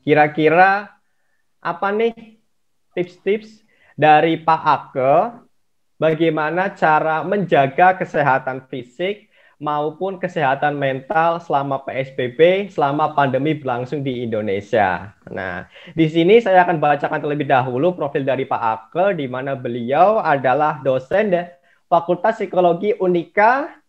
Kira-kira apa nih tips-tips dari Pak Ake bagaimana cara menjaga kesehatan fisik maupun kesehatan mental selama PSBB, selama pandemi berlangsung di Indonesia. Nah, di sini saya akan bacakan terlebih dahulu profil dari Pak Ake, di mana beliau adalah dosen Fakultas Psikologi Unika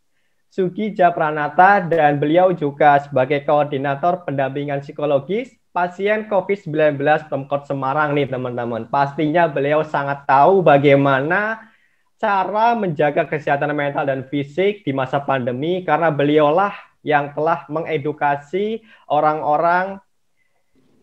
Sugija Pranata, dan beliau juga sebagai koordinator pendampingan psikologis pasien COVID-19 Pemkot Semarang nih teman-teman. Pastinya beliau sangat tahu bagaimana cara menjaga kesehatan mental dan fisik di masa pandemi karena beliaulah yang telah mengedukasi orang-orang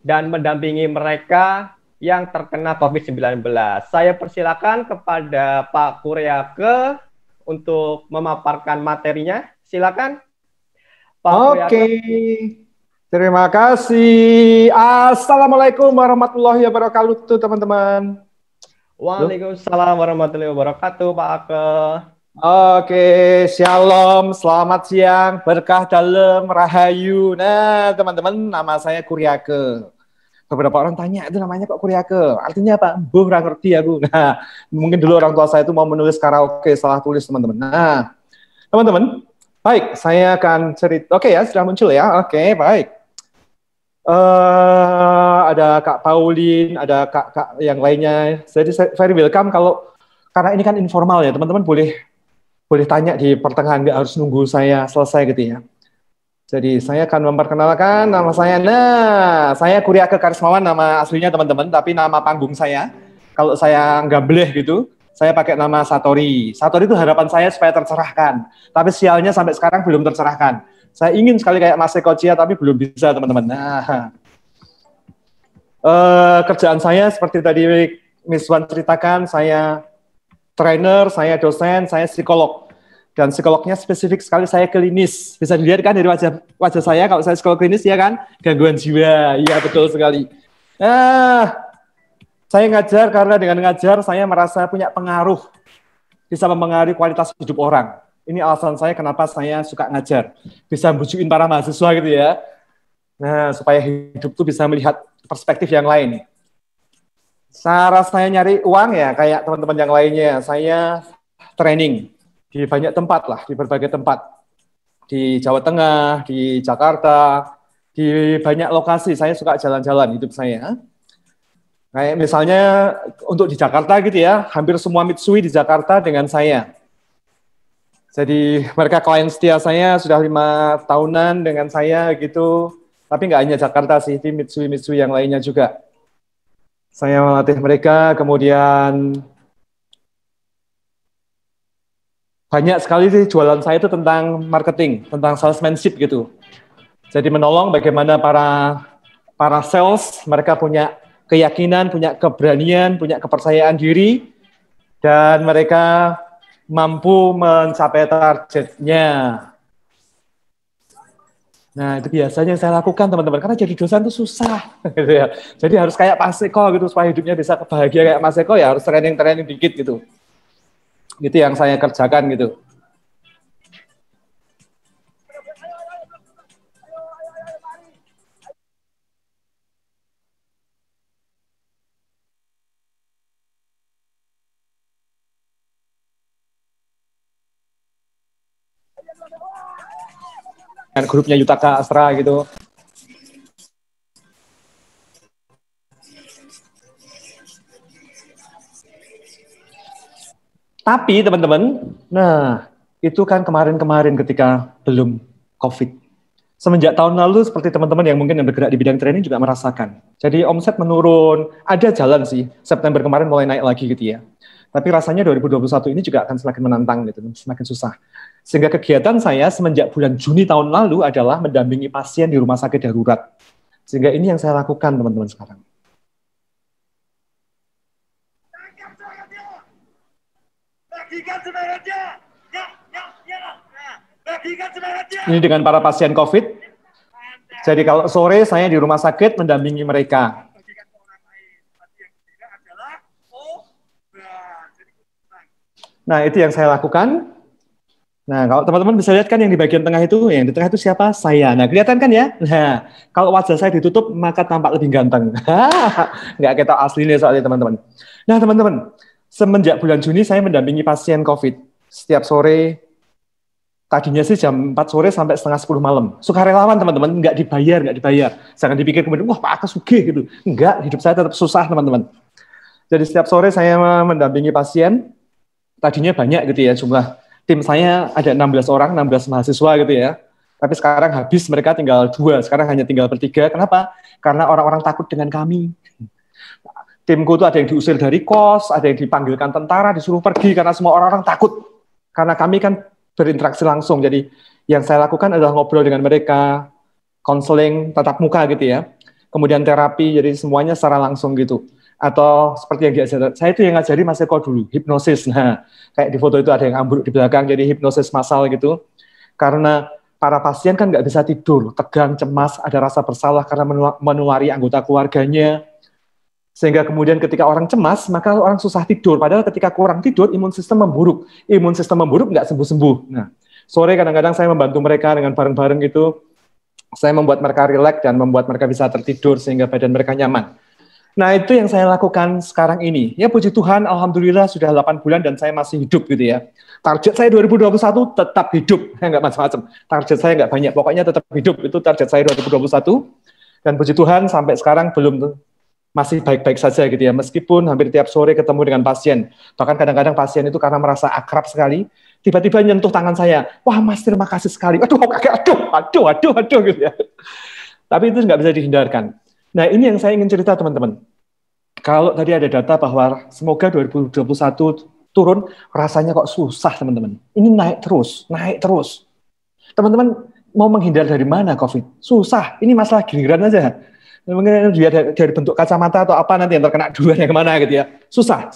dan mendampingi mereka yang terkena COVID-19. Saya persilakan kepada Pak Kuryake untuk memaparkan materinya. Silakan, Pak Oke, Kuryake. terima kasih. Assalamualaikum warahmatullahi wabarakatuh, teman-teman. Waalaikumsalam warahmatullahi wabarakatuh, Pak Ake. Oke, shalom, selamat siang, berkah dalam, rahayu. Nah, teman-teman, nama saya Kuryake. Beberapa orang tanya, itu namanya kok Kuryake? Artinya apa? Buh, nggak ngerti aku. Nah, mungkin dulu orang tua saya itu mau menulis karaoke, salah tulis, teman-teman. Nah, teman-teman, baik, saya akan cerita. Oke ya, sudah muncul ya. Oke, baik. Ada Kak Paulin, ada kak yang lainnya. Jadi saya very welcome karena ini kan informal ya, teman-teman boleh tanya di pertengahan, nggak harus nunggu saya selesai gitu ya. Jadi saya akan memperkenalkan nama saya. Nah, saya Kuryake Karismawan nama aslinya teman-teman, tapi nama panggung saya kalau saya nggak boleh gitu, saya pakai nama Satori. Satori itu harapan saya supaya tercerahkan. Tapi sialnya sampai sekarang belum tercerahkan. Saya ingin sekali kayak Mas Eko Chia, tapi belum bisa teman-teman. Nah, kerjaan saya seperti tadi Miss Wan ceritakan, saya trainer, saya dosen, saya psikolog. Dan psikolognya spesifik sekali, saya klinis. Bisa dilihat kan dari wajah saya, kalau saya psikolog klinis ya kan, gangguan jiwa. Iya betul sekali. Nah, saya ngajar karena dengan ngajar saya merasa punya pengaruh, bisa mempengaruhi kualitas hidup orang. Ini alasan saya kenapa saya suka ngajar. Bisa bujukin para mahasiswa gitu ya. Nah, supaya hidup tuh bisa melihat perspektif yang lain. Cara saya nyari uang ya kayak teman-teman yang lainnya. Saya training di banyak tempat lah, di berbagai tempat. Di Jawa Tengah, di Jakarta, di banyak lokasi. Saya suka jalan-jalan hidup saya. Kayak misalnya untuk di Jakarta gitu ya, hampir semua Mitsui di Jakarta dengan saya. Jadi mereka klien setia saya sudah 5 tahunan dengan saya gitu. Tapi nggak hanya Jakarta sih, di Mitsui yang lainnya juga. Saya melatih mereka, kemudian banyak sekali sih jualan saya itu tentang marketing, tentang salesmanship gitu. Jadi menolong bagaimana para sales, mereka punya keyakinan, punya keberanian, punya kepercayaan diri, dan mereka mampu mencapai targetnya. Nah, itu biasanya yang saya lakukan, teman-teman. Karena jadi dosen itu susah. Gitu ya. Jadi harus kayak Mas Eko gitu, supaya hidupnya bisa bahagia kayak Mas Eko, ya harus training-training dikit gitu. Itu yang saya kerjakan gitu. Dengan grupnya Yutaka Astra gitu. Tapi teman-teman, nah itu kan kemarin-kemarin ketika belum COVID. Semenjak tahun lalu seperti teman-teman yang mungkin yang bergerak di bidang training juga merasakan. Jadi omset menurun, ada jalan sih. September kemarin mulai naik lagi gitu ya. Tapi rasanya 2021 ini juga akan semakin menantang gitu, semakin susah. Sehingga kegiatan saya semenjak bulan Juni tahun lalu adalah mendampingi pasien di rumah sakit darurat. Sehingga ini yang saya lakukan teman-teman sekarang. Ini dengan para pasien COVID. Jadi kalau sore saya di rumah sakit mendampingi mereka. Nah, itu yang saya lakukan. Nah, kalau teman-teman bisa lihat kan yang di bagian tengah itu, yang di tengah itu siapa? Saya. Nah, kelihatan kan ya? Nah, kalau wajah saya ditutup, maka tampak lebih ganteng. Nggak kita aslinya soalnya teman-teman. Nah, teman-teman, semenjak bulan Juni saya mendampingi pasien COVID. Setiap sore, tadinya sih jam 4 sore sampai setengah 10 malam. Sukarelawan teman-teman, nggak dibayar, nggak dibayar. Jangan dipikir kemudian, wah Pak Aka sugih gitu. Enggak, hidup saya tetap susah teman-teman. Jadi setiap sore saya mendampingi pasien, tadinya banyak gitu ya jumlah. Tim saya ada 16 orang, 16 mahasiswa gitu ya. Tapi sekarang habis mereka tinggal 2, sekarang hanya tinggal bertiga. Kenapa? Karena orang-orang takut dengan kami. Timku itu ada yang diusir dari kos, ada yang dipanggilkan tentara, disuruh pergi karena semua orang-orang takut. Karena kami kan berinteraksi langsung. Jadi yang saya lakukan adalah ngobrol dengan mereka, konseling tatap muka gitu ya. Kemudian terapi, jadi semuanya secara langsung gitu. Atau seperti yang diajar, saya itu yang ngajari Mas Eko dulu, hipnosis. Nah, kayak di foto itu ada yang ambruk di belakang, jadi hipnosis massal gitu. Karena para pasien kan nggak bisa tidur, tegang, cemas, ada rasa bersalah karena menulari anggota keluarganya. Sehingga kemudian ketika orang cemas, maka orang susah tidur. Padahal ketika kurang tidur, imun sistem memburuk. Imun sistem memburuk nggak sembuh-sembuh. Nah, sore kadang-kadang saya membantu mereka dengan bareng-bareng gitu. Saya membuat mereka rileks dan membuat mereka bisa tertidur sehingga badan mereka nyaman. Nah, itu yang saya lakukan sekarang ini. Ya, puji Tuhan, alhamdulillah sudah 8 bulan dan saya masih hidup gitu ya. Target saya 2021 tetap hidup. Nggak macam-macam. Target saya nggak banyak, pokoknya tetap hidup. Itu target saya 2021. Dan puji Tuhan, sampai sekarang belum masih baik-baik saja gitu ya, meskipun hampir tiap sore ketemu dengan pasien. Bahkan kadang-kadang pasien itu karena merasa akrab sekali, tiba-tiba nyentuh tangan saya, wah Mas terima kasih sekali, aduh gitu ya. Tapi itu nggak bisa dihindarkan. Nah ini yang saya ingin cerita teman-teman. Kalau tadi ada data bahwa semoga 2021 turun, rasanya kok susah teman-teman. Ini naik terus. Teman-teman mau menghindar dari mana COVID? Susah, ini masalah giliran aja. Mungkin dia dari bentuk kacamata atau apa nanti yang terkena duluan yang kemana gitu ya. Susah.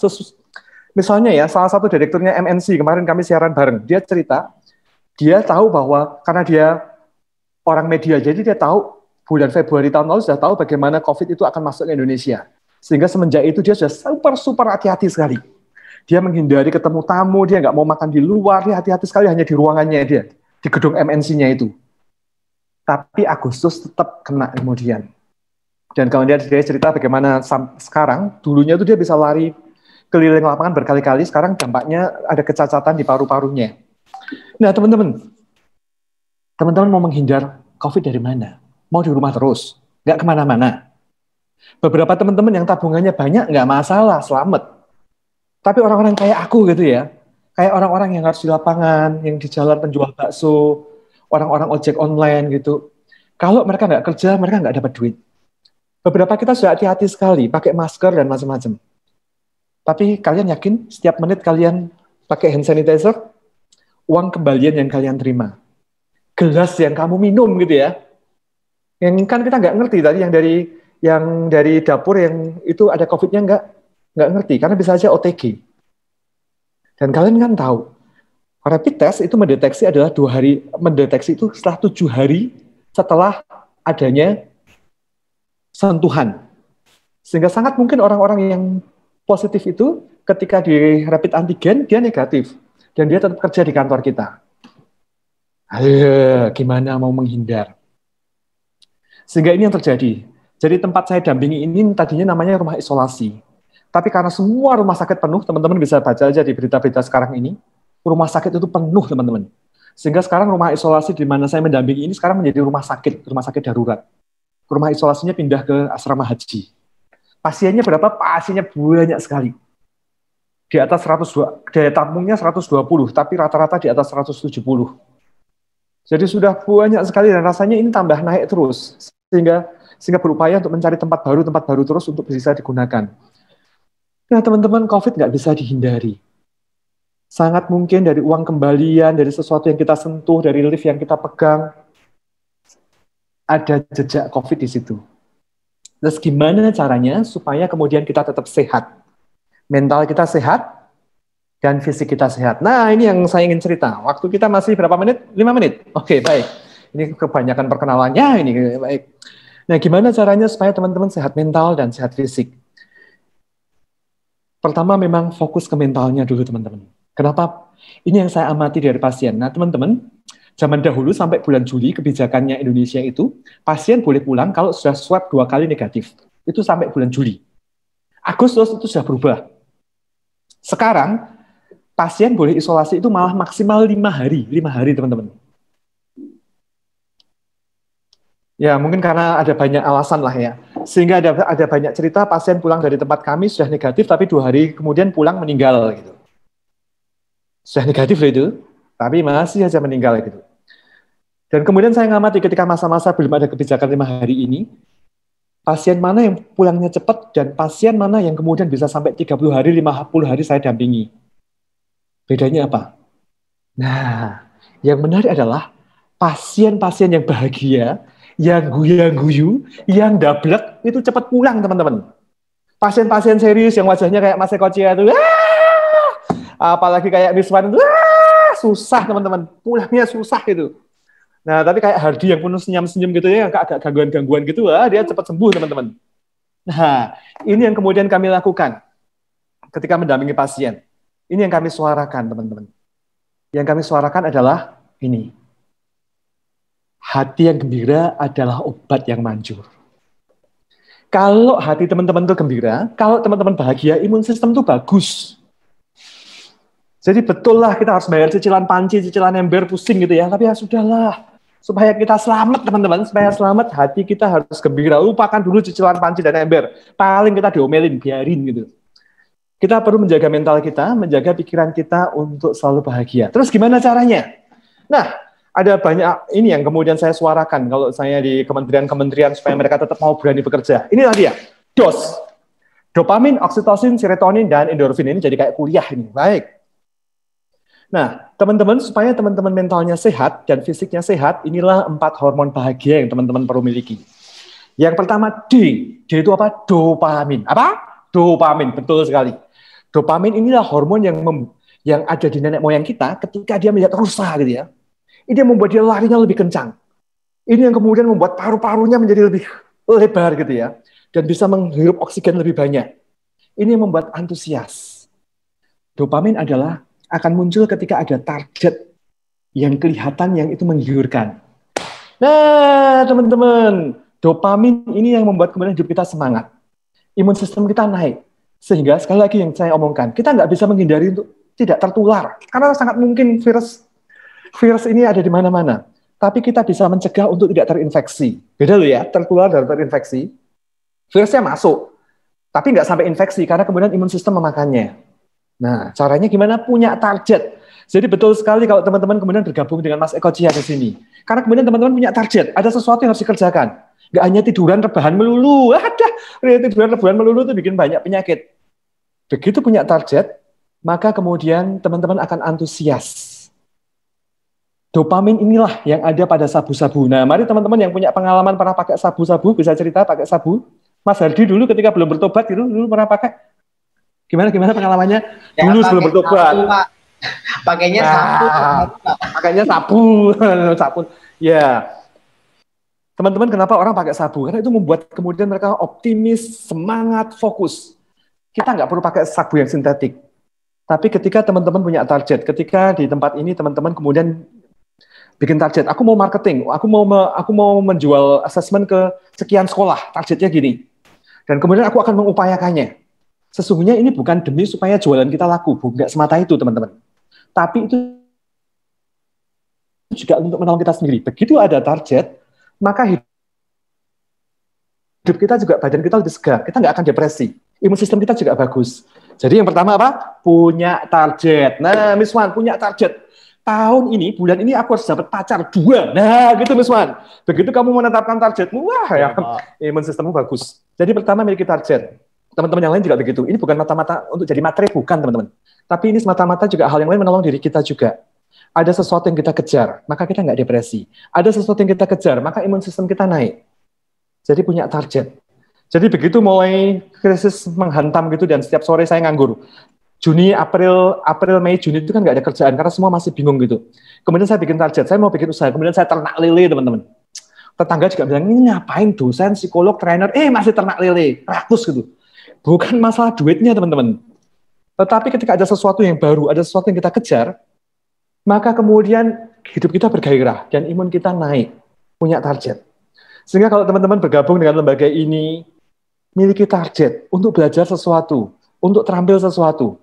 Misalnya ya, salah satu direkturnya MNC, kemarin kami siaran bareng, dia cerita, dia tahu bahwa, karena dia orang media, jadi dia tahu bulan Februari tahun lalu sudah tahu bagaimana COVID itu akan masuk ke Indonesia. Sehingga semenjak itu dia sudah super hati-hati sekali. Dia menghindari ketemu tamu, dia nggak mau makan di luar, dia hati-hati sekali hanya di ruangannya dia, di gedung MNC-nya itu. Tapi Agustus tetap kena kemudian. Dan kemudian dia cerita bagaimana sekarang, dulunya itu dia bisa lari keliling lapangan berkali-kali, sekarang dampaknya ada kecacatan di paru-parunya. Nah teman-teman mau menghindar COVID dari mana? Mau di rumah terus, nggak kemana-mana. Beberapa teman-teman yang tabungannya banyak, nggak masalah, selamat. Tapi orang-orang kayak aku gitu ya, kayak orang-orang yang harus di lapangan, yang di jalan penjual bakso, orang-orang ojek online gitu, kalau mereka nggak kerja, mereka nggak dapat duit. Beberapa kita sudah hati-hati sekali, pakai masker dan macam-macam. Tapi kalian yakin setiap menit kalian pakai hand sanitizer, uang kembalian yang kalian terima, gelas yang kamu minum gitu ya, yang kan kita nggak ngerti tadi yang dari dapur yang itu ada COVID-nya nggak ngerti, karena bisa aja OTG. Dan kalian kan tahu, rapid test itu mendeteksi adalah 2 hari, mendeteksi itu setelah 7 hari setelah adanya sentuhan. Sehingga sangat mungkin orang-orang yang positif itu ketika di rapid antigen dia negatif dan dia tetap kerja di kantor kita. Ayo, gimana mau menghindar? Sehingga ini yang terjadi. Jadi tempat saya dampingi ini tadinya namanya rumah isolasi. Tapi karena semua rumah sakit penuh, teman-teman bisa baca aja di berita-berita sekarang ini, rumah sakit itu penuh teman-teman. Sehingga sekarang rumah isolasi di mana saya mendampingi ini sekarang menjadi rumah sakit darurat. Rumah isolasinya pindah ke asrama haji. Pasiennya berapa? Pasiennya banyak sekali. Di atas 102, daya tampungnya 120, tapi rata-rata di atas 170. Jadi sudah banyak sekali dan rasanya ini tambah naik terus. Sehingga berupaya untuk mencari tempat baru terus untuk bisa digunakan. Nah teman-teman, COVID nggak bisa dihindari. Sangat mungkin dari uang kembalian, dari sesuatu yang kita sentuh, dari lift yang kita pegang, ada jejak COVID di situ. Terus gimana caranya supaya kemudian kita tetap sehat? Mental kita sehat, dan fisik kita sehat. Nah, ini yang saya ingin cerita. Waktu kita masih berapa menit? 5 menit. Oke, baik. Ini kebanyakan perkenalannya, ini baik. Nah, gimana caranya supaya teman-teman sehat mental dan sehat fisik? Pertama, memang fokus ke mentalnya dulu, teman-teman. Kenapa? Ini yang saya amati dari pasien. Nah, teman-teman, zaman dahulu sampai bulan Juli kebijakannya Indonesia itu pasien boleh pulang kalau sudah swab 2 kali negatif. Itu sampai bulan Juli. Agustus itu sudah berubah. Sekarang pasien boleh isolasi itu malah maksimal 5 hari. 5 hari, teman-teman. Ya, mungkin karena ada banyak alasan lah ya. Sehingga ada banyak cerita pasien pulang dari tempat kami sudah negatif, tapi 2 hari kemudian pulang meninggal gitu. Sudah negatif loh itu, tapi masih aja meninggal gitu. Dan kemudian saya ngamati ketika masa-masa belum ada kebijakan 5 hari ini, pasien mana yang pulangnya cepat dan pasien mana yang kemudian bisa sampai 30 hari, 50 hari saya dampingi. Bedanya apa? Nah, yang menarik adalah pasien-pasien yang bahagia, yang guya-guyu, yang dablek, itu cepat pulang, teman-teman. Pasien-pasien serius yang wajahnya kayak Mas Eko Cia itu, apalagi kayak Miss Wan itu, susah, teman-teman. Pulangnya susah gitu. Nah, tapi kayak Hardi yang penuh senyum-senyum gitu ya, yang agak gangguan-gangguan gitu, dia cepat sembuh, teman-teman. Nah, ini yang kemudian kami lakukan ketika mendampingi pasien. Ini yang kami suarakan, teman-teman. Yang kami suarakan adalah ini. Hati yang gembira adalah obat yang manjur. Kalau hati teman-teman itu gembira, kalau teman-teman bahagia, imun sistem itu bagus. Jadi betul lah kita harus bayar cicilan panci, cicilan ember, pusing gitu ya. Tapi ya sudahlah. Supaya kita selamat, teman-teman. Supaya selamat, hati kita harus gembira. Lupakan dulu cicilan panci dan ember. Paling kita diomelin, biarin gitu. Kita perlu menjaga mental kita, menjaga pikiran kita untuk selalu bahagia. Terus gimana caranya? Nah, ada banyak ini yang kemudian saya suarakan kalau saya di kementerian-kementerian supaya mereka tetap mau berani bekerja. Inilah dia, DOS. Dopamin, oksitosin, serotonin, dan endorfin. Ini jadi kayak kuliah ini. Baik. Nah, teman-teman, supaya teman-teman mentalnya sehat dan fisiknya sehat, inilah 4 hormon bahagia yang teman-teman perlu miliki. Yang pertama, D. D itu apa? Dopamin. Apa? Dopamin, betul sekali. Dopamin inilah hormon yang ada di nenek moyang kita ketika dia melihat rusa gitu ya. Ini yang membuat dia larinya lebih kencang. Ini yang kemudian membuat paru-parunya menjadi lebih lebar gitu ya. Dan bisa menghirup oksigen lebih banyak. Ini yang membuat antusias. Dopamin akan muncul ketika ada target yang kelihatan yang itu menggiurkan. Nah, teman-teman, dopamin ini yang membuat kemudian hidup kita semangat. Imun sistem kita naik. Sehingga sekali lagi yang saya omongkan, kita nggak bisa menghindari untuk tidak tertular. Karena sangat mungkin virus ini ada di mana-mana. Tapi kita bisa mencegah untuk tidak terinfeksi. Beda loh ya, tertular dan terinfeksi. Virusnya masuk, tapi nggak sampai infeksi karena kemudian imun sistem memakannya. Nah, caranya gimana? Punya target. Jadi betul sekali kalau teman-teman kemudian bergabung dengan Mas Eko Cia di sini. Karena kemudian teman-teman punya target, ada sesuatu yang harus dikerjakan. Nggak hanya tiduran rebahan melulu. Tiduran rebahan melulu itu bikin banyak penyakit. Begitu punya target, maka kemudian teman-teman akan antusias. Dopamin inilah yang ada pada sabu-sabu. Nah, mari teman-teman yang punya pengalaman pernah pakai sabu-sabu, bisa cerita pakai sabu. Mas Hardi dulu ketika belum bertobat gitu, dulu pernah pakai. Gimana pengalamannya? Ya, dulu sebelum bertobat. Pakainya sabu. Pakainya sabu. Sabu. Ya. Teman-teman, kenapa orang pakai sabu? Karena itu membuat kemudian mereka optimis, semangat, fokus. Kita nggak perlu pakai sabu yang sintetik. Tapi ketika teman-teman punya target, ketika di tempat ini teman-teman kemudian bikin target, aku mau marketing, aku mau menjual asesmen ke sekian sekolah, targetnya gini. Dan kemudian aku akan mengupayakannya. Sesungguhnya ini bukan demi supaya jualan kita laku, bukan semata itu teman-teman. Tapi itu juga untuk menolong kita sendiri. Begitu ada target, maka hidup kita juga, badan kita lebih segar, kita nggak akan depresi. Imun sistem kita juga bagus. Jadi yang pertama apa? Punya target. Nah, Miss Wan punya target. Tahun ini, bulan ini aku harus dapat pacar 2. Nah, gitu Miss Wan. Begitu kamu menetapkan targetmu, wah ya, imun sistemmu bagus. Jadi pertama miliki target. Teman-teman yang lain juga begitu. Ini bukan mata-mata untuk jadi materi, bukan teman-teman. Tapi ini semata-mata juga hal yang lain menolong diri kita juga. Ada sesuatu yang kita kejar, maka kita nggak depresi. Ada sesuatu yang kita kejar, maka imun sistem kita naik. Jadi punya target. Jadi begitu mulai krisis menghantam gitu dan setiap sore saya nganggur. Juni, April, Mei, Juni itu kan nggak ada kerjaan karena semua masih bingung gitu. Kemudian saya bikin target, saya mau bikin usaha. Kemudian saya ternak lele teman-teman. Tetangga juga bilang, ini ngapain dosen, psikolog, trainer, masih ternak lele, rakus gitu. Bukan masalah duitnya teman-teman. Tetapi ketika ada sesuatu yang baru, ada sesuatu yang kita kejar, maka kemudian hidup kita bergairah dan imun kita naik, punya target. Sehingga kalau teman-teman bergabung dengan lembaga ini, miliki target untuk belajar sesuatu, untuk terampil sesuatu.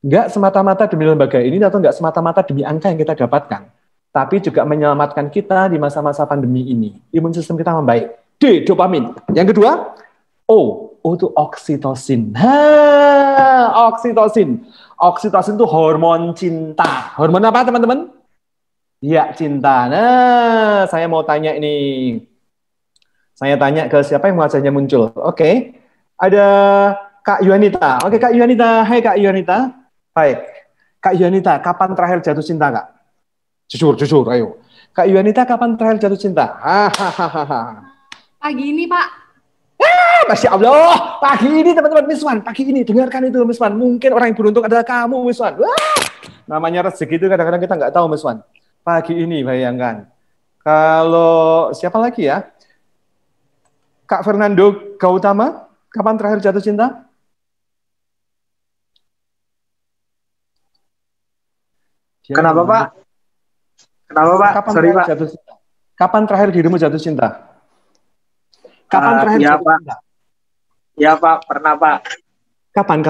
Enggak semata-mata demi lembaga ini atau enggak semata-mata demi angka yang kita dapatkan, tapi juga menyelamatkan kita di masa-masa pandemi ini. Imun sistem kita membaik. D, dopamin. Yang kedua, O untuk oksitosin. Oksitosin. Oksitosin itu hormon cinta. Hormon apa, teman-teman? Ya, cinta. Nah, saya mau tanya ini. Saya tanya ke siapa yang wajahnya muncul. Oke. Ada Kak Yuanita. Oke, Kak Yuanita. Hai, Kak Yuanita. Hai. Kak Yuanita, kapan terakhir jatuh cinta, Kak? Jujur, ayo. Kak Yuanita, kapan terakhir jatuh cinta? Pagi ini, Pak. Masya Allah, pagi ini teman-teman Miss Wan, pagi ini dengarkan itu Miss Wan. Mungkin orang yang beruntung adalah kamu Miss Wan. Wah, namanya rezeki itu kadang-kadang kita nggak tahu Miss Wan. Pagi ini bayangkan. Kalau siapa lagi ya? Kak Fernando Gautama, kapan terakhir jatuh cinta? Kenapa Pak? Kenapa Pak? Kapan Sorry Pak. Jatuh cinta? Kapan terakhir dirimu jatuh cinta? Kapan terakhir ya, jatuh Pak. cinta? Ya Pak, pernah Pak. Kapan?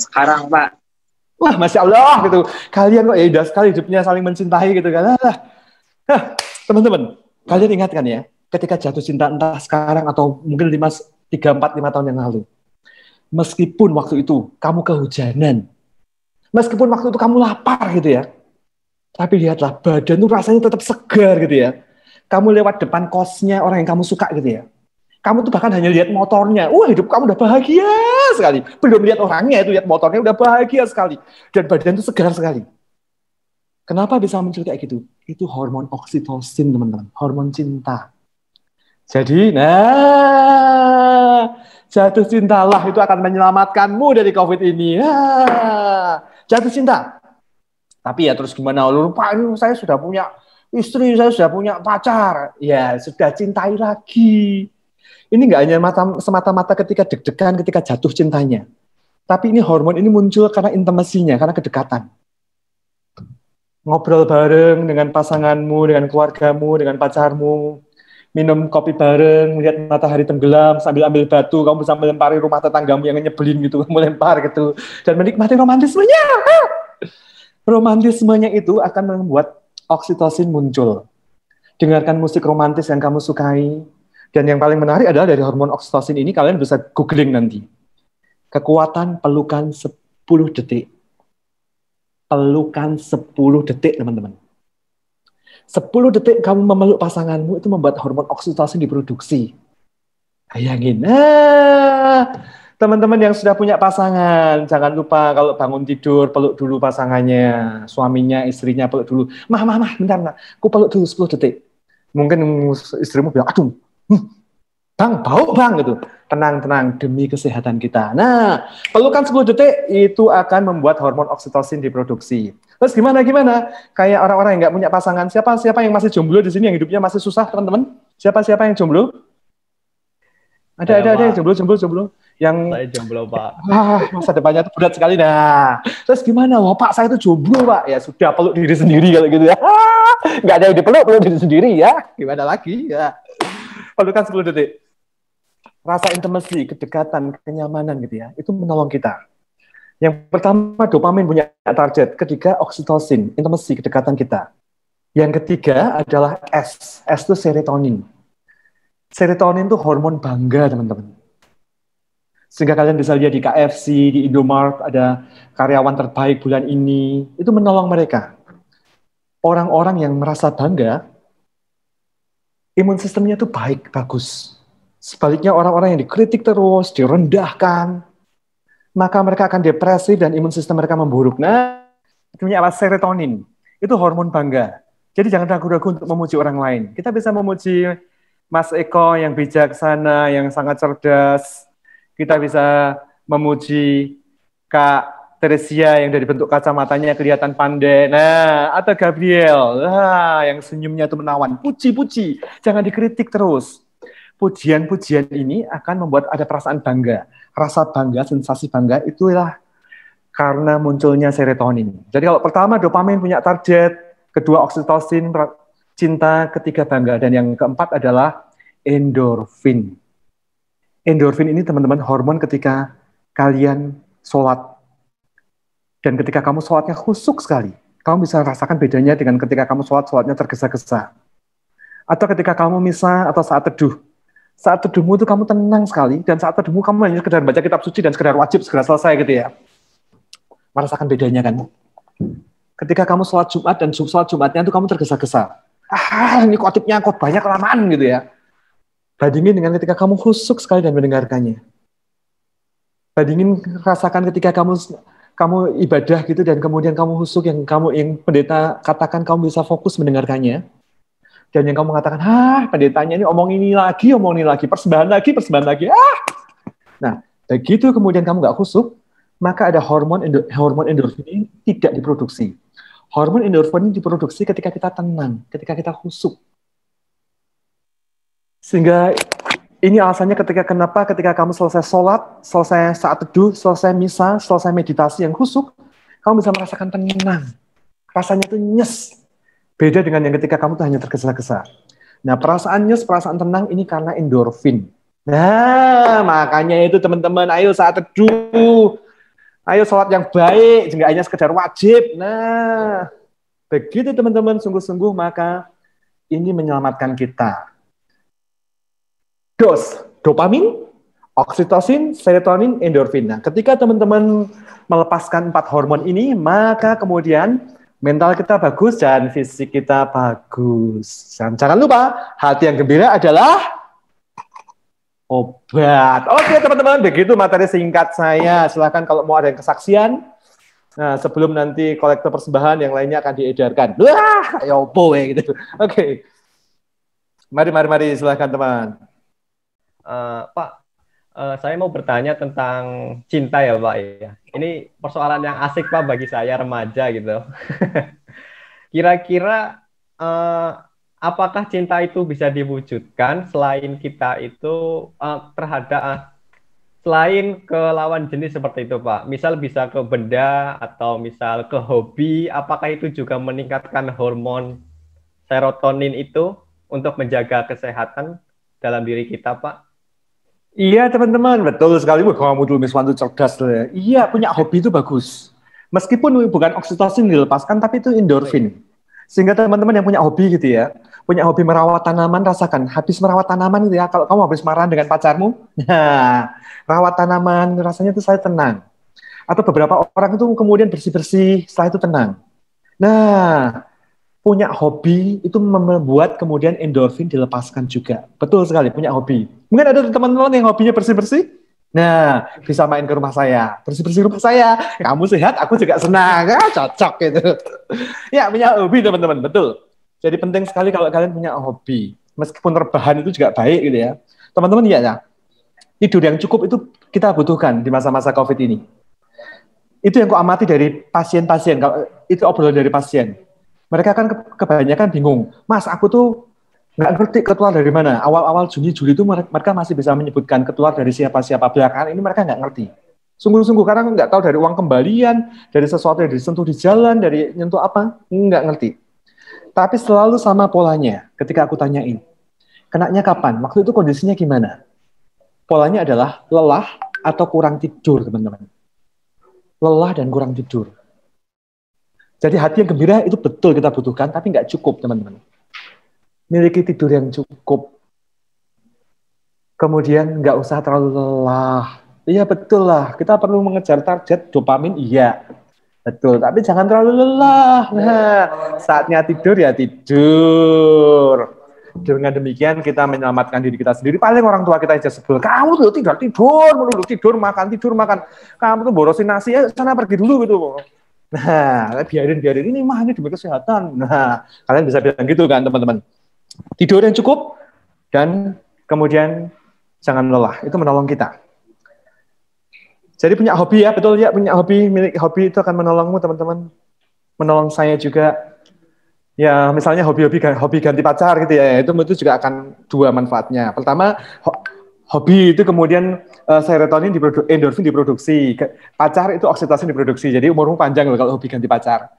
Sekarang Pak. Wah, Masya Allah gitu. Kalian kok ya indah sekali hidupnya saling mencintai gitu kan. Teman-teman, kalian ingatkan ya, ketika jatuh cinta entah sekarang atau mungkin 3, 4, 5 tahun yang lalu. Meskipun waktu itu kamu kehujanan, meskipun waktu itu kamu lapar gitu ya, tapi lihatlah badan tuh rasanya tetap segar gitu ya. Kamu lewat depan kosnya orang yang kamu suka gitu ya. Kamu tuh bahkan hanya lihat motornya, hidup kamu udah bahagia sekali. Belum lihat orangnya itu, lihat motornya udah bahagia sekali. Dan badan tuh segar sekali. Kenapa bisa muncul kayak gitu? Itu hormon oksitosin teman-teman, hormon cinta. Jadi, jatuh cintalah itu akan menyelamatkanmu dari COVID ini. Jatuh cinta. Tapi ya terus gimana? Lupa, saya sudah punya istri, saya sudah punya pacar. Ya, sudah cintai lagi. Ini nggak hanya semata-mata ketika deg-degan, ketika jatuh cintanya. Tapi ini hormon ini muncul karena intimasinya, karena kedekatan. Ngobrol bareng dengan pasanganmu, dengan keluargamu, dengan pacarmu. Minum kopi bareng, melihat matahari tenggelam, sambil ambil batu, kamu bisa melempari rumah tetanggamu yang nyebelin gitu, melempar gitu. Dan menikmati romantismenya. Romantismenya itu akan membuat oksitosin muncul. Dengarkan musik romantis yang kamu sukai. Dan yang paling menarik adalah dari hormon oksitosin ini, kalian bisa googling nanti. Kekuatan pelukan 10 detik. Pelukan 10 detik, teman-teman. 10 detik kamu memeluk pasanganmu, itu membuat hormon oksitosin diproduksi. Bayangin. Teman-teman yang sudah punya pasangan, jangan lupa kalau bangun tidur, peluk dulu pasangannya, suaminya, istrinya, peluk dulu. Mah, bentar, aku peluk dulu 10 detik. Mungkin istrimu bilang, aduh, bang, bau bang, gitu. Tenang, demi kesehatan kita. Nah, pelukan 10 detik itu akan membuat hormon oksitosin diproduksi. Terus gimana? Kayak orang-orang yang nggak punya pasangan, siapa yang masih jomblo di sini, yang hidupnya masih susah, teman-teman? Siapa yang jomblo? Ada yang jomblo. Yang saya jomblo, Pak. Masa depannya itu berat sekali. Nah, terus gimana? Wah, Pak, saya itu jomblo, Pak. Ya sudah, peluk diri sendiri kalau gitu ya. Nggak ada yang dipeluk diri sendiri ya. Gimana lagi ya? Pelukan 10 detik. Rasa intimasi, kedekatan, kenyamanan gitu ya. Itu menolong kita. Yang pertama, dopamin punya target. Ketiga, oksitosin, intimasi, kedekatan kita. Yang ketiga adalah S. S itu serotonin. Serotonin itu hormon bangga, teman-teman. Sehingga kalian bisa lihat di KFC, di Indomaret, ada karyawan terbaik bulan ini. Itu menolong mereka. Orang-orang yang merasa bangga, imun sistemnya itu baik, bagus. Sebaliknya orang-orang yang dikritik terus, direndahkan, maka mereka akan depresi dan imun sistem mereka memburuk. Nah, itu apa? Serotonin. Itu hormon bangga. Jadi jangan ragu-ragu untuk memuji orang lain. Kita bisa memuji Mas Eko yang bijaksana, yang sangat cerdas. Kita bisa memuji Kak Teresia yang dari bentuk kacamatanya kelihatan pandai. Nah, atau Gabriel, yang senyumnya itu menawan. Puji-puji, jangan dikritik terus. Pujian-pujian ini akan membuat ada perasaan bangga. rasa bangga, sensasi bangga itulah karena munculnya serotonin. Jadi kalau pertama dopamin punya target, kedua oksitosin, cinta, ketiga bangga, dan yang keempat adalah endorfin. Endorfin ini teman-teman hormon ketika kalian sholat. Dan ketika kamu sholatnya khusyuk sekali, kamu bisa rasakan bedanya dengan ketika kamu sholatnya tergesa-gesa. Atau ketika kamu misa atau saat teduh. Saat teduhmu itu kamu tenang sekali, dan saat teduhmu kamu hanya sekedar baca kitab suci dan sekedar wajib segera selesai gitu ya. Merasakan bedanya kan. Ketika kamu sholat Jumat dan sholat Jumatnya itu kamu tergesa-gesa. Ini khotibnya khotbahnya kelamaan gitu ya. Bandingin dengan ketika kamu khusyuk sekali dan mendengarkannya. Bandingin rasakan ketika kamu ibadah gitu dan kemudian kamu khusyuk yang pendeta katakan kamu bisa fokus mendengarkannya. Dan yang kamu mengatakan, pendetanya ini omong ini lagi, persembahan lagi. Nah, begitu kemudian kamu nggak khusyuk, maka ada hormon endorfin ini tidak diproduksi. Hormon endorfin ini diproduksi ketika kita tenang, ketika kita khusyuk. Sehingga ini alasannya ketika kamu selesai sholat, selesai saat teduh, selesai misa, selesai meditasi yang khusyuk, kamu bisa merasakan tenang. Rasanya itu nyes. Beda dengan yang ketika kamu tuh hanya tergesa-gesa. Nah, perasaan nyes, perasaan tenang ini karena endorfin. Nah, makanya itu teman-teman, ayo saat teduh. Ayo sholat yang baik, nggak hanya sekedar wajib. Nah, begitu teman-teman sungguh-sungguh, maka ini menyelamatkan kita. Dopamin, oksitosin, serotonin, endorfin. Nah, ketika teman-teman melepaskan 4 hormon ini, maka kemudian mental kita bagus dan fisik kita bagus. Dan jangan lupa, hati yang gembira adalah obat. Oke teman-teman, begitu materi singkat saya. Silahkan kalau mau ada yang kesaksian. Nah, sebelum nanti kolektor persembahan yang lainnya akan diedarkan. Wah, ya opo gitu. Oke. Mari silahkan teman. Pak, saya mau bertanya tentang cinta ya Pak ya. Ini persoalan yang asik Pak bagi saya remaja gitu. Kira-kira apakah cinta itu bisa diwujudkan selain kita itu selain ke lawan jenis seperti itu Pak? Misal bisa ke benda atau misal ke hobi, apakah itu juga meningkatkan hormon serotonin itu untuk menjaga kesehatan dalam diri kita Pak? Iya teman-teman, betul sekali. Wah, kamu dulu Miss Wantu cerdas loh ya. Iya, punya hobi itu bagus. Meskipun bukan oksitosin dilepaskan, tapi itu endorfin. Sehingga teman-teman yang punya hobi gitu ya, punya hobi merawat tanaman, rasakan. Habis merawat tanaman gitu ya, kalau kamu habis marah dengan pacarmu, nah, rawat tanaman, rasanya itu saya tenang. Atau beberapa orang itu kemudian bersih-bersih, setelah itu tenang. Nah, punya hobi itu membuat kemudian endorfin dilepaskan juga. Betul sekali, punya hobi. Mungkin ada teman-teman yang hobinya bersih-bersih. Nah, bisa main ke rumah saya. Bersih-bersih rumah saya. Kamu sehat, aku juga senang. Cocok gitu. Ya, punya hobi teman-teman, betul. Jadi penting sekali kalau kalian punya hobi. Meskipun rebahan itu juga baik gitu ya. Teman-teman, iya ya. Tidur yang cukup itu kita butuhkan di masa-masa COVID ini. Itu yang ku amati dari pasien-pasien. Itu obrolan dari pasien. Mereka kan kebanyakan bingung. Mas, aku tuh nggak ngerti keluar dari mana. Awal-awal Juni, Juli itu mereka masih bisa menyebutkan keluar dari siapa-siapa. Belakangan ini mereka nggak ngerti. Sungguh-sungguh, karena nggak tahu dari uang kembalian, dari sesuatu yang disentuh di jalan, dari nyentuh apa, nggak ngerti. Tapi selalu sama polanya ketika aku tanyain. Kenanya kapan? Waktu itu kondisinya gimana? Polanya adalah lelah atau kurang tidur, teman-teman. Lelah dan kurang tidur. Jadi hati yang gembira itu betul kita butuhkan, tapi nggak cukup, teman-teman. Miliki tidur yang cukup. Kemudian nggak usah terlalu lelah. Iya betul lah, kita perlu mengejar target dopamin, iya. Betul, tapi jangan terlalu lelah. Nah, saatnya tidur ya tidur. Dengan demikian kita menyelamatkan diri kita sendiri. Paling orang tua kita aja sebel. Kamu tuh tidur, makan. Kamu tuh borosin nasi, sana pergi dulu gitu. Nah, biarin ini mah ini demi kesehatan. Nah, kalian bisa bilang gitu kan teman-teman. Tidur yang cukup dan kemudian jangan lelah. Itu menolong kita. Jadi punya hobi ya, betul ya, punya hobi, milik hobi itu akan menolongmu teman-teman. Menolong saya juga. Ya, misalnya hobi ganti pacar gitu ya. Itu juga akan dua manfaatnya. Pertama, Hobi itu kemudian serotonin endorfin diproduksi, pacar itu oksitosin diproduksi. Jadi umurmu panjang loh kalau hobi ganti pacar.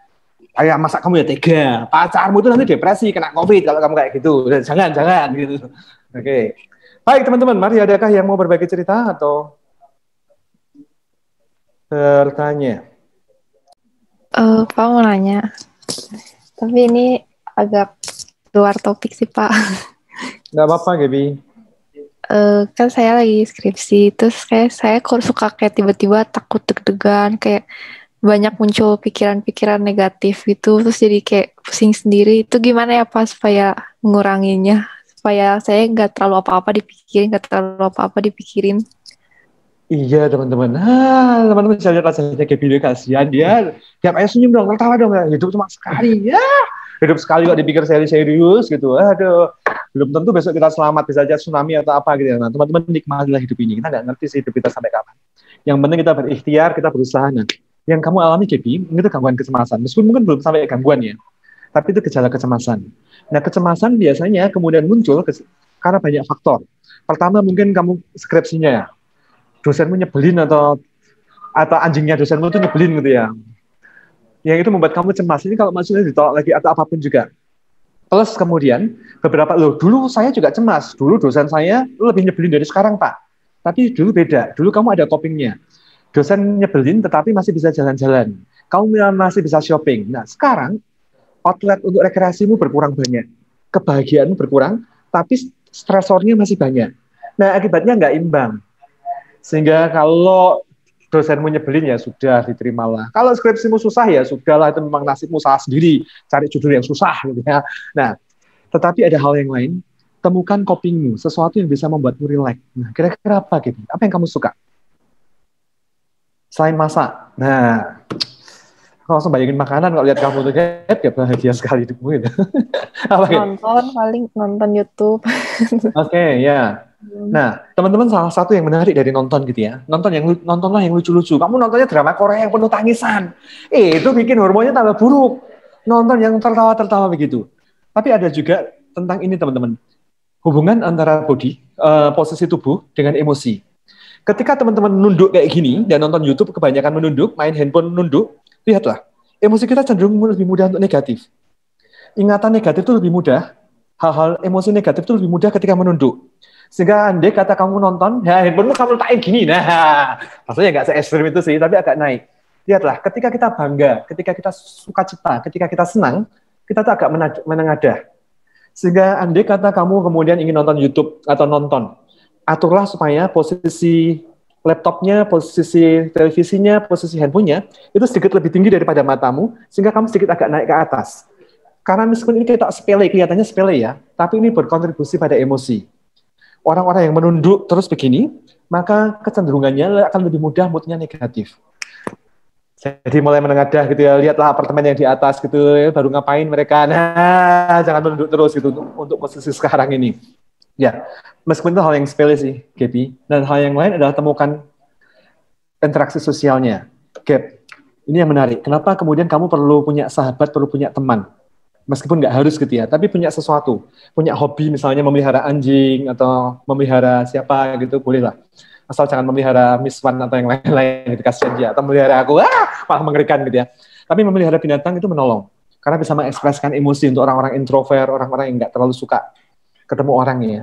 Kayak masa kamu ya tega, pacarmu itu nanti depresi, kena COVID kalau kamu kayak gitu. Jangan gitu. Oke. Baik teman-teman, mari adakah yang mau berbagi cerita atau bertanya? Pak mau nanya, tapi ini agak luar topik sih Pak. Nggak apa-apa, Gaby. Kan saya lagi skripsi, terus kayak saya kok suka kayak tiba-tiba takut deg-degan, kayak banyak muncul pikiran-pikiran negatif gitu, terus jadi kayak pusing sendiri. Itu gimana ya Pak supaya menguranginya, supaya saya nggak terlalu apa-apa dipikirin. Iya teman-teman, teman-teman bisa lihat rasanya Gaby, kasihan dia. Tiap ayah senyum dong, tertawa dong, hidup cuma sekali ya. Hidup sekali kok dipikir serius gitu. Aduh, belum tentu besok kita selamat, bisa aja tsunami atau apa gitu. Nah, teman-teman nikmatilah hidup ini. Kita nggak ngerti sih hidup kita sampai kapan. Yang penting kita berikhtiar, kita berusaha. Nah, yang kamu alami Gaby, itu gangguan kecemasan. Meskipun mungkin belum sampai gangguan ya, tapi itu gejala kecemasan. Nah, kecemasan biasanya kemudian muncul karena banyak faktor. Pertama mungkin kamu skripsinya ya, dosenmu nyebelin atau anjingnya dosenmu itu nyebelin gitu ya. Yang itu membuat kamu cemas. Ini kalau maksudnya ditolak lagi atau apapun juga. Plus kemudian dulu saya juga cemas. Dulu dosen saya lebih nyebelin dari sekarang Pak. Tapi dulu beda. Dulu kamu ada copingnya. Dosen nyebelin tetapi masih bisa jalan-jalan. Kamu masih bisa shopping. Nah sekarang outlet untuk rekreasimu berkurang banyak. Kebahagiaanmu berkurang, tapi stresornya masih banyak. Nah akibatnya nggak imbang. Sehingga kalau dosenmu nyebelin ya sudah diterimalah. Kalau skripsimu susah ya sudahlah, itu memang nasibmu, salah sendiri, cari judul yang susah gitu ya. Nah, tetapi ada hal yang lain, temukan copingmu, sesuatu yang bisa membuatmu relax. Nah, kira-kira apa gitu? Apa yang kamu suka? Selain masak. Nah, aku langsung bayangin makanan kalau lihat kamu tuh kayak bahagia sekali hidupmu gitu. Nonton YouTube. Oke, ya. Nah, teman-teman salah satu yang menarik dari nonton gitu ya, nontonlah yang lucu-lucu. Kamu nontonnya drama Korea yang penuh tangisan, itu bikin hormonnya tambah buruk. Nonton yang tertawa-tertawa begitu. Tapi ada juga tentang ini teman-teman, hubungan antara posisi tubuh dengan emosi. Ketika teman-teman nunduk kayak gini dan nonton YouTube kebanyakan menunduk, main handphone nunduk, lihatlah, emosi kita cenderung lebih mudah untuk negatif. Ingatan negatif itu lebih mudah, hal-hal emosi negatif itu lebih mudah ketika menunduk. Sehingga andai kata kamu nonton, ya handphonemu kamu letakin gini, nah maksudnya nggak se-ekstrim itu sih, tapi agak naik. Lihatlah, ketika kita bangga, ketika kita sukacita, ketika kita senang, kita tuh agak menengadah. Sehingga andai kata kamu kemudian ingin nonton YouTube atau nonton, aturlah supaya posisi laptopnya, posisi televisinya, posisi handphonenya, itu sedikit lebih tinggi daripada matamu, sehingga kamu sedikit agak naik ke atas. Karena meskipun ini kita sepele, kelihatannya sepele ya, tapi ini berkontribusi pada emosi. Orang-orang yang menunduk terus begini, maka kecenderungannya akan lebih mudah moodnya negatif. Jadi mulai menengadah gitu ya, lihatlah apartemen yang di atas gitu, baru ngapain mereka, nah jangan menunduk terus gitu untuk posisi sekarang ini. Ya, meskipun itu hal yang sepele sih, Gaby. Dan hal yang lain adalah temukan interaksi sosialnya. Gap, ini yang menarik. Kenapa kemudian kamu perlu punya sahabat, perlu punya teman? Meskipun nggak harus gitu ya, tapi punya sesuatu, punya hobi misalnya memelihara anjing atau memelihara siapa gitu, bolehlah. Asal jangan memelihara Miss Wan atau yang lain-lain gitu, kasihan dia. Atau memelihara aku, malah mengerikan gitu ya. Tapi memelihara binatang itu menolong, karena bisa mengekspresikan emosi untuk orang-orang introvert, orang-orang yang nggak terlalu suka ketemu orangnya.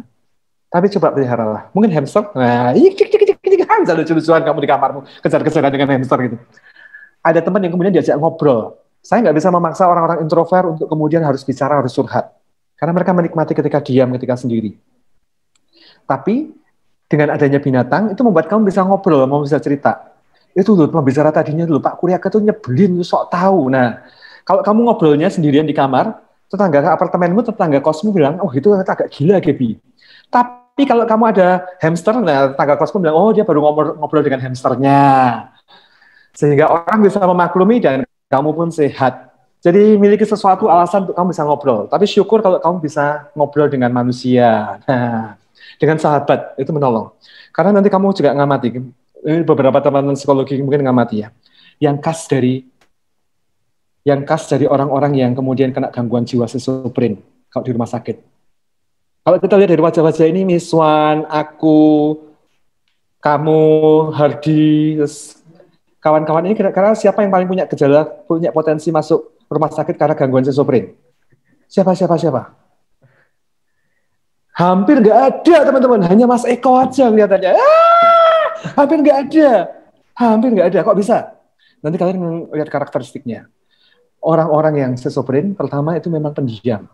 Tapi coba peliharalah. Mungkin hamster, nah, hamster lucu-lucuan kamu di kamarmu, kejar-kejaran dengan hamster gitu. Ada teman yang kemudian diajak ngobrol. Saya nggak bisa memaksa orang-orang introvert untuk kemudian harus bicara, harus curhat. Karena mereka menikmati ketika diam, ketika sendiri. Tapi, dengan adanya binatang, itu membuat kamu bisa ngobrol, mau bisa cerita. Itu loh, pembicara tadinya dulu, Pak Kuryaka tuh nyebelin, sok tahu. Nah, kalau kamu ngobrolnya sendirian di kamar, tetangga apartemenmu, tetangga kosmu bilang, oh itu agak gila, Gaby. Tapi kalau kamu ada hamster, nah tetangga kosmu bilang, oh dia baru ngobrol dengan hamsternya. Sehingga orang bisa memaklumi dan kamu pun sehat. Jadi miliki sesuatu alasan untuk kamu bisa ngobrol. Tapi syukur kalau kamu bisa ngobrol dengan manusia. Nah, dengan sahabat, itu menolong. Karena nanti kamu juga ngamati. Beberapa teman-teman psikologi mungkin ngamati ya. Yang khas dari orang-orang yang kemudian kena gangguan jiwa schizofren kalau di rumah sakit. Kalau kita lihat dari wajah-wajah ini, Miss Wan, aku, kamu, Hardi, terus kawan-kawan ini kira-kira siapa yang paling punya gejala, punya potensi masuk rumah sakit karena gangguan schizofren? Siapa? Hampir nggak ada, teman-teman. Hanya Mas Eko aja kelihatannya. Hampir nggak ada. Kok bisa? Nanti kalian lihat karakteristiknya. Orang-orang yang schizofren, pertama itu memang pendiam.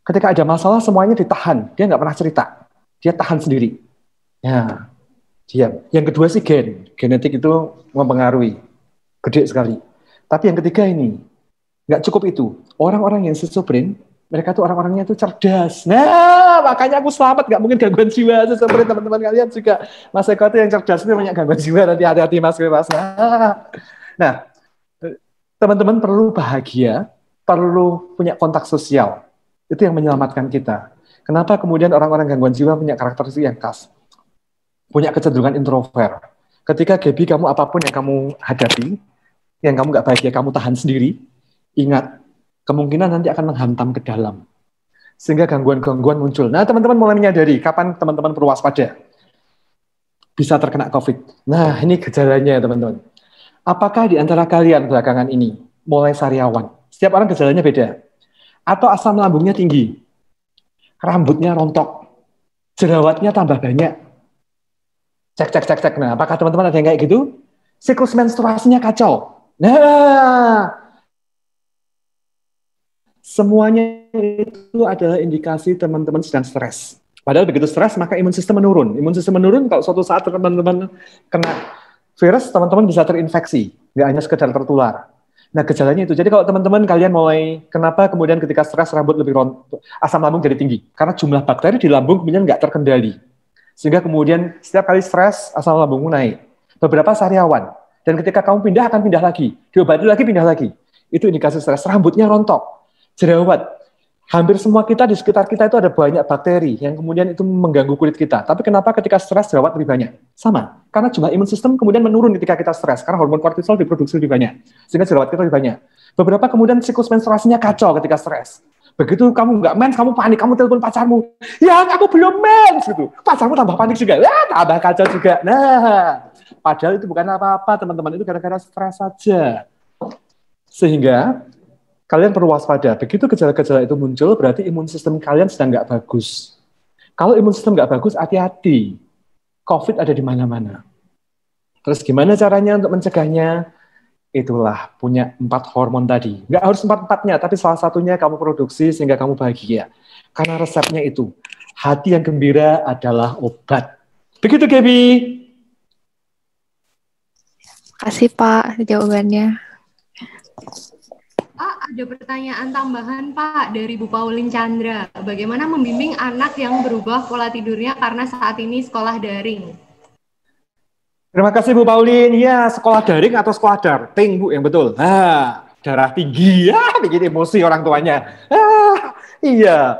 Ketika ada masalah, semuanya ditahan. Dia nggak pernah cerita. Dia tahan sendiri. Ya, diam. Yang kedua sih genetik itu mempengaruhi, gede sekali. Tapi yang ketiga ini, nggak cukup itu. Orang-orang yang schizofren, mereka tuh orang-orangnya itu cerdas. Nah, makanya aku selamat, nggak mungkin gangguan jiwa schizofren. Teman-teman kalian juga, Mas Eko itu yang cerdas itu banyak gangguan jiwa. Nanti hati-hati Mas. Nah, teman-teman perlu bahagia, perlu punya kontak sosial. Itu yang menyelamatkan kita. Kenapa kemudian orang-orang gangguan jiwa punya karakteristik yang khas? Punya kecenderungan introvert. Ketika Gaby, kamu apapun yang kamu hadapi, yang kamu nggak bahagia, kamu tahan sendiri, ingat, kemungkinan nanti akan menghantam ke dalam. Sehingga gangguan-gangguan muncul. Nah, teman-teman mulai menyadari kapan teman-teman perlu waspada. Bisa terkena COVID. Nah, ini gejalanya, teman-teman. Apakah di antara kalian belakangan ini mulai sariawan? Setiap orang gejalanya beda. Atau asam lambungnya tinggi, rambutnya rontok, jerawatnya tambah banyak. Cek. Nah, apakah teman-teman ada yang kayak gitu? Siklus menstruasinya kacau. Nah, semuanya itu adalah indikasi teman-teman sedang stres. Padahal begitu stres, maka imun sistem menurun. Imun sistem menurun, kalau suatu saat teman-teman kena virus, teman-teman bisa terinfeksi. Nggak hanya sekedar tertular. Nah, gejalanya itu. Jadi kalau teman-teman kalian mulai, kenapa kemudian ketika stres rambut lebih rontok, asam lambung jadi tinggi? Karena jumlah bakteri di lambung kemudian nggak terkendali. Sehingga kemudian setiap kali stres, asam lambungmu naik. Beberapa sariawan. Dan ketika kamu pindah, akan pindah lagi. Diobati lagi, pindah lagi. Itu indikasi stres. Rambutnya rontok. Jerawat. Hampir semua kita di sekitar kita itu ada banyak bakteri yang kemudian itu mengganggu kulit kita. Tapi kenapa ketika stres jerawat lebih banyak? Sama. Karena jumlah imun sistem kemudian menurun ketika kita stres. Karena hormon kortisol diproduksi lebih banyak. Sehingga jerawat kita lebih banyak. Beberapa kemudian siklus menstruasinya kacau ketika stres. Begitu kamu nggak mens, kamu panik, kamu telepon pacarmu. Ya, aku belum mens, gitu. Pacarmu tambah panik juga. Ya, tambah kacau juga. Nah, padahal itu bukan apa-apa, teman-teman. Itu gara-gara stres saja. Sehingga kalian perlu waspada. Begitu gejala-gejala itu muncul, berarti imun sistem kalian sedang nggak bagus. Kalau imun sistem nggak bagus, hati-hati. COVID ada di mana-mana. Terus gimana caranya untuk mencegahnya? Itulah, punya 4 hormon tadi. Nggak harus 4-4-nya, tapi salah satunya kamu produksi sehingga kamu bahagia. Karena resepnya itu, hati yang gembira adalah obat. Begitu, Gaby. Kasih Pak jawabannya. Ada pertanyaan tambahan Pak dari Bu Pauline Chandra. Bagaimana membimbing anak yang berubah pola tidurnya karena saat ini sekolah daring? Terima kasih Bu Pauline. Ya, sekolah daring atau sekolah darting, Bu, yang betul. Darah tinggi, bikin emosi orang tuanya. Iya,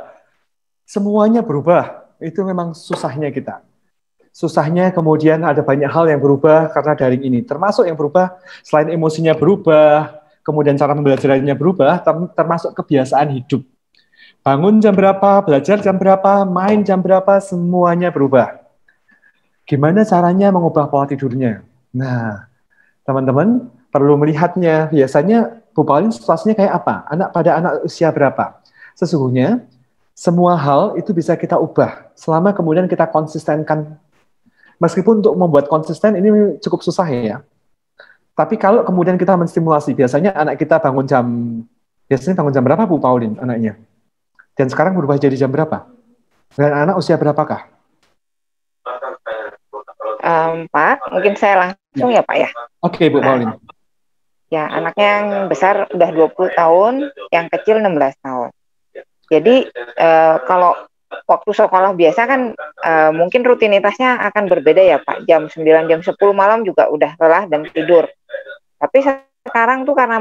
semuanya berubah. Itu memang susahnya kita. Susahnya kemudian ada banyak hal yang berubah karena daring ini. Termasuk yang berubah, selain emosinya berubah, kemudian cara pembelajarannya berubah, termasuk kebiasaan hidup. Bangun jam berapa, belajar jam berapa, main jam berapa, semuanya berubah. Gimana caranya mengubah pola tidurnya? Nah, teman-teman perlu melihatnya. Biasanya Bu Pauline situasinya kayak apa? Pada anak usia berapa? Sesungguhnya, semua hal itu bisa kita ubah selama kemudian kita konsistenkan. Meskipun untuk membuat konsisten ini cukup susah ya. Tapi kalau kemudian kita menstimulasi, biasanya anak kita biasanya bangun jam berapa Bu Pauline anaknya? Dan sekarang berubah jadi jam berapa? Dan anak usia berapakah? Pak, mungkin saya langsung ya Pak ya. Oke, Bu Pauline. Ya, anaknya yang besar udah 20 tahun, yang kecil 16 tahun. Jadi kalau waktu sekolah biasa kan mungkin rutinitasnya akan berbeda ya Pak. Jam 9, jam 10 malam juga udah lelah dan tidur. Tapi sekarang tuh karena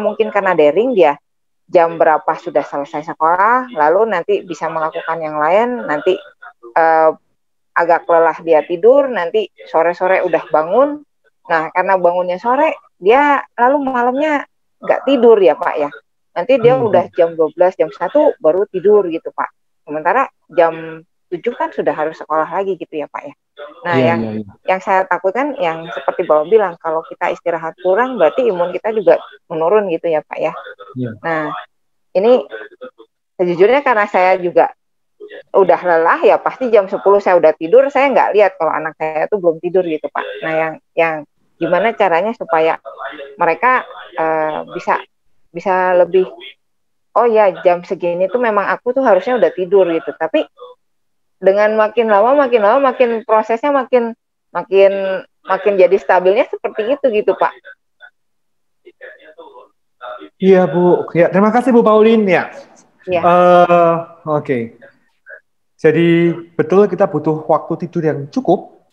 daring dia jam berapa sudah selesai sekolah, lalu nanti bisa melakukan yang lain, nanti agak lelah dia tidur, nanti sore-sore udah bangun. Nah, karena bangunnya sore, dia lalu malamnya nggak tidur ya Pak ya. Nanti dia udah jam 12, jam 1 baru tidur gitu Pak. Sementara jam 7 kan sudah harus sekolah lagi gitu ya Pak ya. Nah, Iya, yang iya, iya. yang saya takutkan yang seperti Bapak bilang, kalau kita istirahat kurang berarti imun kita juga menurun gitu ya Pak ya. Iya. Nah, ini sejujurnya karena saya juga udah lelah ya, pasti jam 10 saya udah tidur, saya nggak lihat kalau anak saya tuh belum tidur gitu Pak. Nah, yang gimana caranya supaya mereka bisa lebih, oh ya jam segini tuh memang aku tuh harusnya udah tidur gitu. Tapi dengan makin lama makin prosesnya makin jadi stabilnya seperti itu gitu Pak. Iya Bu, ya terima kasih Bu Pauline ya. Iya. Oke. Jadi betul kita butuh waktu tidur yang cukup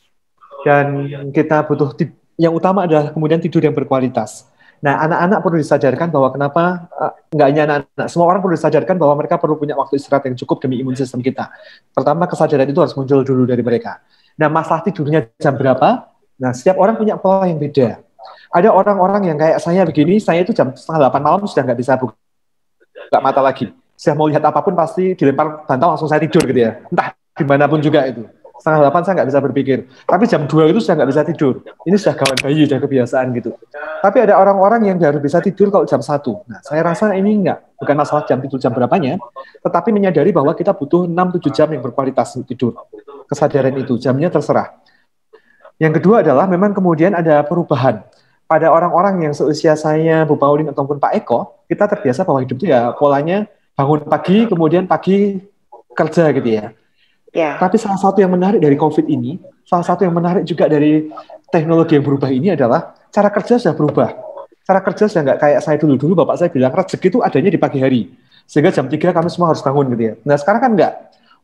dan kita butuh yang utama adalah kemudian tidur yang berkualitas. Nah, anak-anak perlu disadarkan bahwa kenapa nggak hanya anak-anak, semua orang perlu disadarkan bahwa mereka perlu punya waktu istirahat yang cukup demi imun sistem kita. Pertama, kesadaran itu harus muncul dulu dari mereka. Nah, masalah tidurnya jam berapa? Nah, setiap orang punya pola yang beda. Ada orang-orang yang kayak saya begini, saya itu jam 7:30 malam sudah nggak bisa buka mata lagi. Saya mau lihat apapun pasti dilempar bantal langsung saya tidur gitu ya. Entah dimanapun juga itu. 7:30 saya nggak bisa berpikir. Tapi jam 2 itu sudah nggak bisa tidur. Ini sudah kawan bayi, sudah kebiasaan gitu. Tapi ada orang-orang yang baru bisa tidur kalau jam 1. Nah, saya rasa ini bukan masalah jam tidur jam berapanya, tetapi menyadari bahwa kita butuh 6-7 jam yang berkualitas tidur. Kesadaran itu, jamnya terserah. Yang kedua adalah memang kemudian ada perubahan. Pada orang-orang yang seusia saya, Bu Pauline ataupun Pak Eko, kita terbiasa bahwa hidup itu ya polanya bangun pagi, kemudian pagi kerja gitu ya. Ya. Tapi salah satu yang menarik dari COVID ini, salah satu yang menarik juga dari teknologi yang berubah ini adalah cara kerja sudah berubah. Cara kerja sudah nggak kayak saya dulu. Bapak saya bilang rezeki itu adanya di pagi hari. Sehingga jam 3 kami semua harus bangun gitu ya. Nah sekarang kan nggak.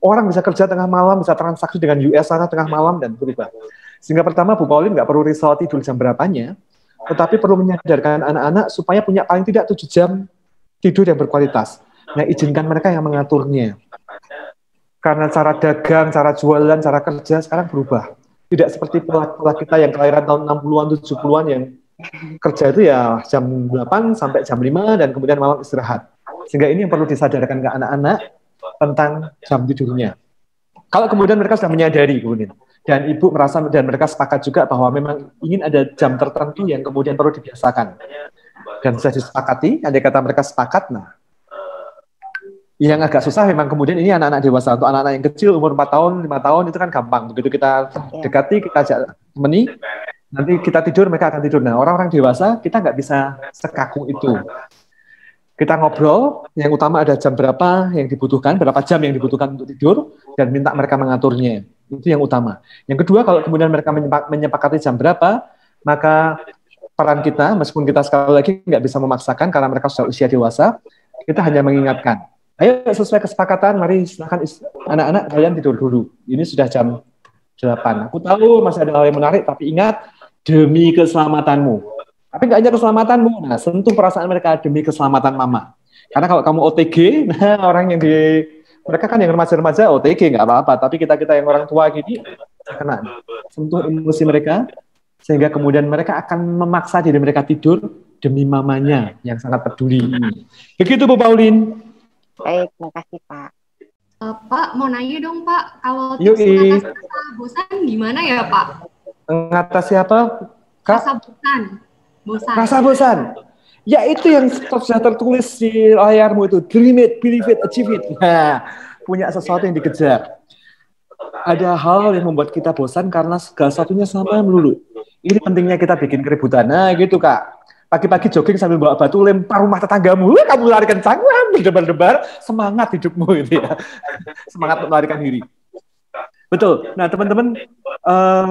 Orang bisa kerja tengah malam, bisa transaksi dengan US sana tengah malam dan berubah. Sehingga pertama Bu Pauline nggak perlu risau tidur jam berapanya, tetapi perlu menyadarkan anak-anak supaya punya paling tidak 7 jam tidur yang berkualitas. Nah izinkan mereka yang mengaturnya. Karena cara dagang, cara jualan, cara kerja sekarang berubah. Tidak seperti pola kita yang kelahiran tahun 60-an, 70-an yang kerja itu ya jam 8 sampai jam 5 dan kemudian malam istirahat. Sehingga ini yang perlu disadarkan ke anak-anak tentang jam tidurnya. Kalau kemudian mereka sudah menyadari kemudian, dan ibu merasa dan mereka sepakat juga bahwa memang ingin ada jam tertentu yang kemudian perlu dibiasakan. Dan sudah disepakati, andai kata mereka sepakat, nah yang agak susah memang kemudian ini anak-anak dewasa. Untuk anak-anak yang kecil umur 4 tahun, 5 tahun itu kan gampang. Begitu kita dekati, kita ajak temani, nanti kita tidur, mereka akan tidur. Nah, orang-orang dewasa kita nggak bisa sekaku itu. Kita ngobrol, yang utama ada jam berapa yang dibutuhkan, berapa jam yang dibutuhkan untuk tidur, dan minta mereka mengaturnya. Itu yang utama. Yang kedua, kalau kemudian mereka menyepakati jam berapa, maka peran kita, meskipun kita sekali lagi nggak bisa memaksakan karena mereka sudah usia dewasa, kita hanya mengingatkan. Ayo sesuai kesepakatan, mari silakan anak-anak kalian tidur dulu. Ini sudah jam 8. Aku tahu masih ada hal yang menarik, tapi ingat, demi keselamatanmu. Tapi nggak hanya keselamatanmu, nah sentuh perasaan mereka demi keselamatan mama. Karena kalau kamu OTG, nah orang yang mereka kan yang remaja-remaja OTG nggak apa-apa, tapi kita yang orang tua gini, kena. Sentuh emosi mereka, sehingga kemudian mereka akan memaksa diri mereka tidur demi mamanya yang sangat peduli. Begitu Bu Pauline. Baik, terima kasih Pak. Pak, mau nanya dong Pak, kalau tips mengatasi rasa bosan gimana ya Pak? Mengatasi apa, Kak? Rasa bosan. Ya itu yang sudah tertulis di layarmu itu, dream it, believe it, achieve it. Nah, punya sesuatu yang dikejar. Ada hal yang membuat kita bosan karena segala satunya sama melulu. Ini pentingnya kita bikin keributan. Nah gitu Kak. Pagi-pagi jogging sambil bawa batu, lempar rumah tetanggamu, kamu lari kencang, berdebar-debar, semangat hidupmu gitu ya. Semangat melarikan diri. Betul. Nah teman-teman,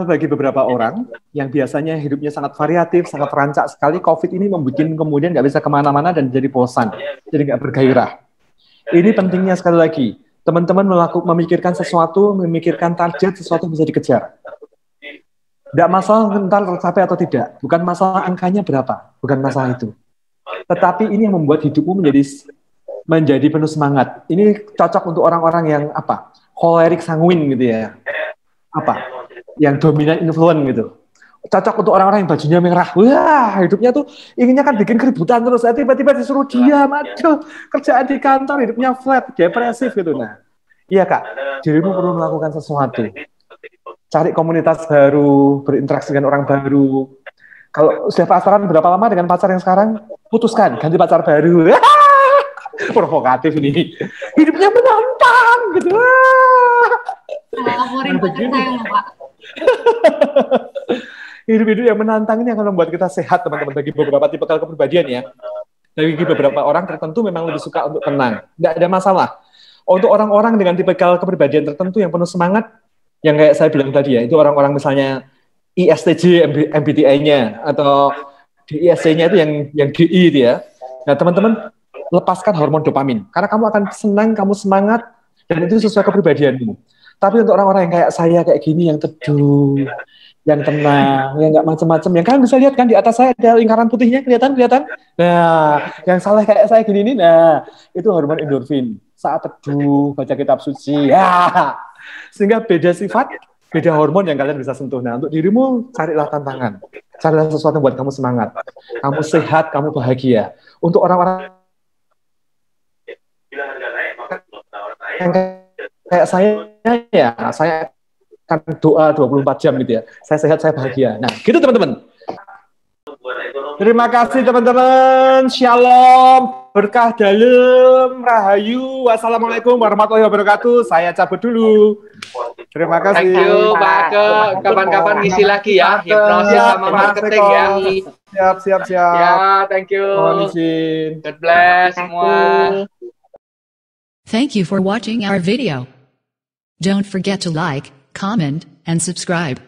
bagi beberapa orang yang biasanya hidupnya sangat variatif, sangat rancak sekali, COVID ini membuat kemudian nggak bisa kemana-mana dan jadi bosan, jadi nggak bergairah. Ini pentingnya sekali lagi, teman-teman memikirkan sesuatu, memikirkan target, sesuatu bisa dikejar. Tidak masalah entar tercapai atau tidak, bukan masalah angkanya berapa, bukan masalah itu. Tetapi ini yang membuat hidupmu menjadi penuh semangat. Ini cocok untuk orang-orang yang apa? Kolerik sanguin gitu ya. Apa? Yang dominan influence gitu. Cocok untuk orang-orang yang bajunya merah. Wah, hidupnya tuh inginnya kan bikin keributan terus. Tiba-tiba disuruh diam, aduh, kerjaan di kantor hidupnya flat, depresif gitu. Nah, Iya Kak, dirimu perlu melakukan sesuatu. Cari komunitas baru, berinteraksi dengan orang baru. Kalau sudah pacaran berapa lama dengan pacar yang sekarang, putuskan, ganti pacar baru. Provokatif ini. Hidupnya menantang gitu. Laporin pacar saya loh, Pak. Hidup-hidup yang menantang ini akan membuat kita sehat, teman-teman. Bagi beberapa tipe kepribadian ya. Bagi beberapa orang tertentu memang lebih suka untuk tenang. Nggak ada masalah. Untuk orang-orang dengan tipe kepribadian tertentu yang penuh semangat, yang kayak saya bilang tadi ya, itu orang-orang misalnya ISTJ, MBTI-nya, atau DISC-nya itu yang DI itu ya. Nah, teman-teman, lepaskan hormon dopamin. Karena kamu akan senang, kamu semangat, dan itu sesuai kepribadianmu. Tapi untuk orang-orang yang kayak saya, kayak gini, yang teduh, yang tenang, yang nggak macam-macam, yang kalian bisa lihat kan di atas saya ada lingkaran putihnya, kelihatan? Nah, yang salah kayak saya gini nih, nah, itu hormon endorfin. Saat teduh, baca kitab suci, ya. Sehingga beda sifat, beda hormon yang kalian bisa sentuh. Nah, untuk dirimu, carilah tantangan. Carilah sesuatu yang buat kamu semangat. Kamu sehat, kamu bahagia. Untuk orang-orang yang kayak saya, ya, saya akan doa 24 jam gitu ya. Saya sehat, saya bahagia. Nah, gitu teman-teman. Terima kasih teman-teman. Shalom, berkah dalam, rahayu. Wassalamualaikum warahmatullahi wabarakatuh. Saya cabut dulu. Terima kasih. Thank you, Pak Ake. Kapan-kapan ngisi lagi ya, hipnosis sama marketing ya. Siap. Ya, thank you. Mohon izin. God bless semua. Thank you for watching our video. Don't forget to like, comment, and subscribe.